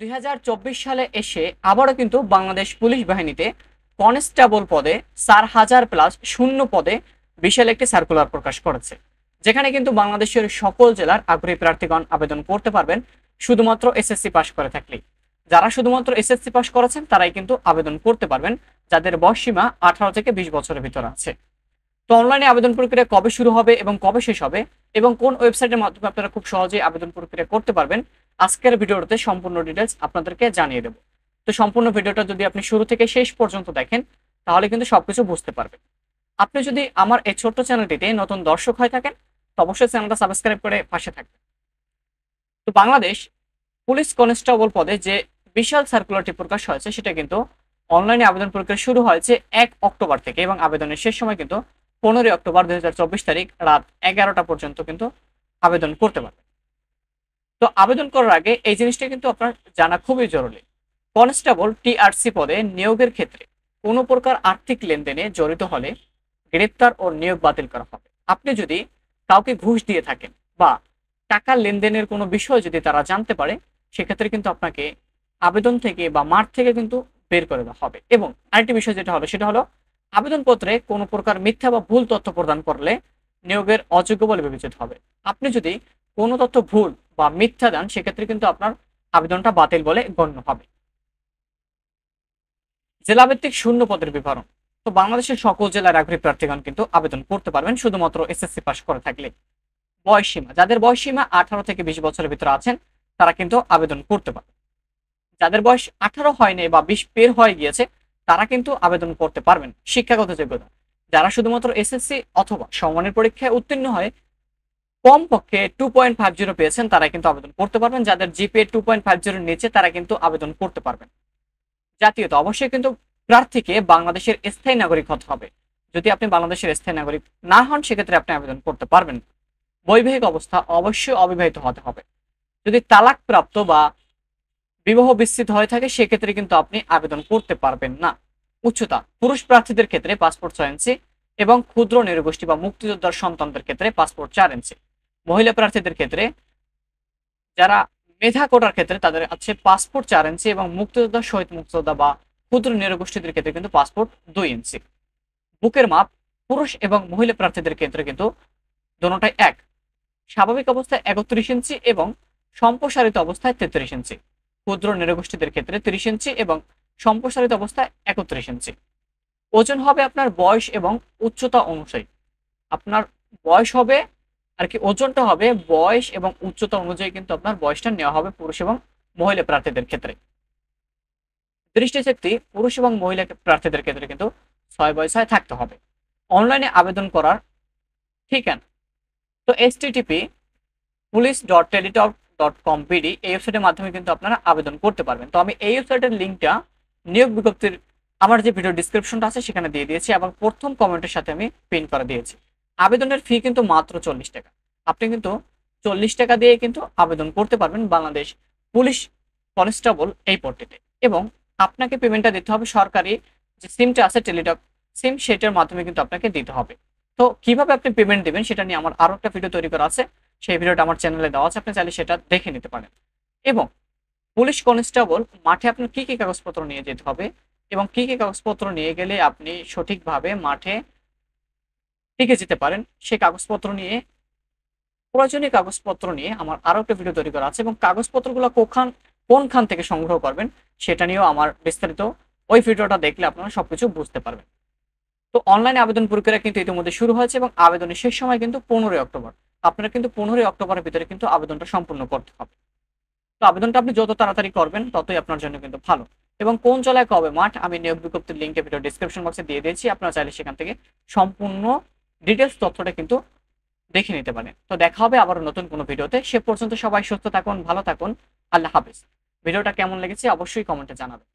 2024 সালে এসে আবারও কিন্তু বাংলাদেশ পুলিশ বাহিনীতে কনস্টেবল পদে 4,000 প্লাস শূন্য পদে বিশাল একটি সার্কুলার প্রকাশ করেছে, যেখানে কিন্তু বাংলাদেশের সকল জেলার আগ্রহী প্রার্থীগণ আবেদন করতে পারবেন শুধুমাত্র এসএসসি পাস করে থাকলেই। যারা শুধুমাত্র এসএসসি পাস করেছেন তারাই কিন্তু আবেদন করতে পারবেন, যাদের বয়স সীমা 18 থেকে 20 বছরের ভিতর আছে। তো অনলাইনে আবেদন প্রক্রিয়া কবে শুরু হবে এবং কবে শেষ হবে এবং কোন ওয়েবসাইটের মাধ্যমে আপনারা খুব সহজেই আবেদন প্রক্রিয়া করতে পারবেন, আজকের ভিডিওতে সম্পূর্ণ ডিটেলস আপনাদেরকে জানিয়ে দেব। তো সম্পূর্ণ ভিডিওটা যদি আপনি শুরু থেকে শেষ পর্যন্ত দেখেন তাহলে কিন্তু সবকিছু বুঝতে পারবেন। আপনি যদি আমার এই ছোট্ট চ্যানেলটিতে নতুন দর্শক হয়ে থাকেন তো অবশ্যই চ্যানেলটা সাবস্ক্রাইব করে পাশে থাকবেন। তো বাংলাদেশ পুলিশ কনস্টেবল পদে যে বিশাল সার্কুলারটি প্রকাশ হয়েছে সেটা কিন্তু অনলাইনে আবেদন প্রক্রিয়া শুরু হয়েছে 1 অক্টোবর থেকে এবং আবেদনের শেষ সময় কিন্তু 15 অক্টোবর 2024 তারিখ রাত 11টা পর্যন্ত কিন্তু আবেদন করতে পারবেন। তো আবেদন করার আগে এই জিনিসটা কিন্তু আপনার জানা খুবই জরুরি। কনস্টেবল টিআরসি পদে নিয়োগের ক্ষেত্রে কোনো প্রকার আর্থিক লেনদেনে জড়িত হলে গ্রেপ্তার ও নিয়োগ বাতিল করা হবে। আপনি যদি কাউকে ঘুষ দিয়ে থাকেন বা টাকা লেনদেনের কোনো বিষয় যদি তারা জানতে পারে সেক্ষেত্রে কিন্তু আপনাকে আবেদন থেকে বা মাঠ থেকে কিন্তু বের করে দেওয়া হবে। এবং আরেকটি বিষয় যেটা হলো সেটা হলো আবেদনপত্রে কোনো প্রকার মিথ্যা বা ভুল তথ্য প্রদান করলে নিয়োগের অযোগ্য বলে বিবেচিত হবে। আপনি যদি কোনো তথ্য ভুল বা মিথ্যা দেন সেক্ষেত্রে কিন্তু আপনার আবেদনটা বাতিল বলে গণ্য হবে। জেলাভিত্তিক শূন্য পদের বিবরণ। তো বাংলাদেশের সকল জেলার আগ্রহী প্রার্থীগণ কিন্তু আবেদন করতে পারবেন শুধুমাত্র এসএসসি পাস করে থাকলে। বয়স সীমা, যাদের বয়স সীমা 18 থেকে 20 বছরের ভিতরে আছেন তারা কিন্তু আবেদন করতে পারবে। যাদের বয়স 18 হয়নি বা 20 পের হয়ে গিয়েছে তারা কিন্তু আবেদন করতে পারবেন। শিক্ষাগত যোগ্যতা, যারা শুধুমাত্র এসএসসি অথবা সমমানের পরীক্ষায় উত্তীর্ণ হয়ে কমপক্ষে 2.50 পেয়েছেন তারা কিন্তু আবেদন করতে পারবেন। যাদের জিপিএ 2.50 নিচে তারা কিন্তু আবেদন করতে পারবেন। জাতীয়তা, অবশ্যই কিন্তু প্রার্থীকে বাংলাদেশের স্থায়ী নাগরিক হতে হবে। যদি আপনি বাংলাদেশের স্থায়ী নাগরিক না হন সেক্ষেত্রে আপনি আবেদন করতে পারবেন। বৈবাহিক অবস্থা, অবশ্যই অবিবাহিত হতে হবে। যদি তালাক প্রাপ্ত বা বিবাহ বিচ্ছেদ হয়ে থাকে সেক্ষেত্রে কিন্তু আপনি আবেদন করতে পারবেন না। উচ্চতা, পুরুষ প্রার্থীদের ক্ষেত্রে পাসপোর্ট 6 ইঞ্চি এবং ক্ষুদ্র নৃগোষ্ঠী বা মুক্তিযোদ্ধার সন্তানদের ক্ষেত্রে পাসপোর্ট 4 ইঞ্চি। মহিলা প্রার্থীদের ক্ষেত্রে যারা মেধা কোটার ক্ষেত্রে তাদের আছে পাসপোর্ট 4 ইঞ্চি এবং মুক্তিযোদ্ধা, শহীদ মুক্তিযোদ্ধা বা ক্ষুদ্র নৃগোষ্ঠীদের ক্ষেত্রে কিন্তু পাসপোর্ট 2 ইঞ্চি। বুকের মাপ পুরুষ এবং মহিলা প্রার্থীদের ক্ষেত্রে কিন্তু দুটোটাই এক। স্বাভাবিক অবস্থায় 31 ইঞ্চি এবং সম্প্রসারিত অবস্থায় 33 ইঞ্চি। ক্ষুদ্র নৃগোষ্ঠীদের ক্ষেত্রে 30 ইঞ্চি এবং সম্প্রসারিত অবস্থায় 31 ইঞ্চি। ওজন হবে আপনার বয়স এবং উচ্চতা অনুযায়ী। আপনার বয়স হবে আর কি ওজনটা হবে বয়স এবং উচ্চতা অনুযায়ী কিন্তু আপনার বয়সটা নেওয়া হবে পুরুষ এবং মহিলা প্রার্থীদের ক্ষেত্রে। দৃষ্টিশক্তি পুরুষ এবং মহিলা প্রার্থীদের ক্ষেত্রে কিন্তু 6/6 থাকতে হবে। অনলাইনে আবেদন করার ঠিকানা, তো http://police.teletalk.com/bd এই ওয়েবসাইটের মাধ্যমে কিন্তু আপনারা আবেদন করতে পারবেন। তো আমি এই ওয়েবসাইটের লিঙ্কটা নিয়োগ বিজ্ঞপ্তির আমার যে ভিডিও ডিসক্রিপশনটা আছে সেখানে দিয়ে দিয়েছি এবং প্রথম কমেন্টের সাথে আমি পিন করে দিয়েছি। আবেদনের ফি কিন্তু মাত্র 40 টাকা। আপনি কিন্তু 40 টাকা দিয়ে কিন্তু আবেদন করতে পারবেন বাংলাদেশ পুলিশ কনস্টেবল এই পদটিতে। এবং আপনাকে পেমেন্টটা দিতে হবে সরকারি যে সিমটা আছে টেলিটক সিম, সেটার মাধ্যমে কিন্তু আপনাকে দিতে হবে। তো কিভাবে আপনি পেমেন্ট দিবেন সেটা নিয়ে আমার আরো একটা ভিডিও তৈরি করা আছে, সেই ভিডিওটা আমার চ্যানেলে দেওয়া আছে, আপনি চাইলে সেটা দেখে নিতে পারেন। এবং পুলিশ কনস্টেবল মাঠে আপনার কি কি কাগজপত্র নিয়ে যেতে হবে এবং কি কি কাগজপত্র নিয়ে গেলে আপনি সঠিকভাবে মাঠে টিকে যেতে পারেন সেই কাগজপত্র নিয়ে, প্রয়োজনীয় কাগজপত্র নিয়ে আমার আরো একটা ভিডিও তৈরি করা আছে এবং কাগজপত্রগুলো কোনখান থেকে সংগ্রহ করবেন সেটা নিয়েও আমার বিস্তারিত ওই ভিডিওটা দেখলে আপনারা সবকিছু বুঝতে পারবেন। তো অনলাইনে আবেদন প্রক্রিয়া কিন্তু ইতিমধ্যে শুরু হয়েছে এবং আবেদনের শেষ সময় কিন্তু 15 অক্টোবর। আপনারা কিন্তু 15 অক্টোবরের ভিতরে কিন্তু আবেদনটা সম্পূর্ণ করতে হবে। তো আবেদনটা আপনি যত তাড়াতাড়ি করবেন ততই আপনার জন্য কিন্তু ভালো। এবং কোন জেলায় কবে মাঠ আমি নিয়োগ বিজ্ঞপ্তির লিঙ্কে ভিডিও ডিসক্রিপশন বক্সে দিয়ে দিয়েছি, আপনারা চাইলে সেখান থেকে সম্পূর্ণ ডিটেলস তথ্যটা কিন্তু দেখে নিতে পারেন। তো দেখা হবে আবার নতুন কোনো ভিডিওতে। সে পর্যন্ত সবাই সুস্থ থাকুন, ভালো থাকুন। আল্লাহ হাফেজ। ভিডিওটা কেমন লেগেছে অবশ্যই কমেন্টে জানাবেন।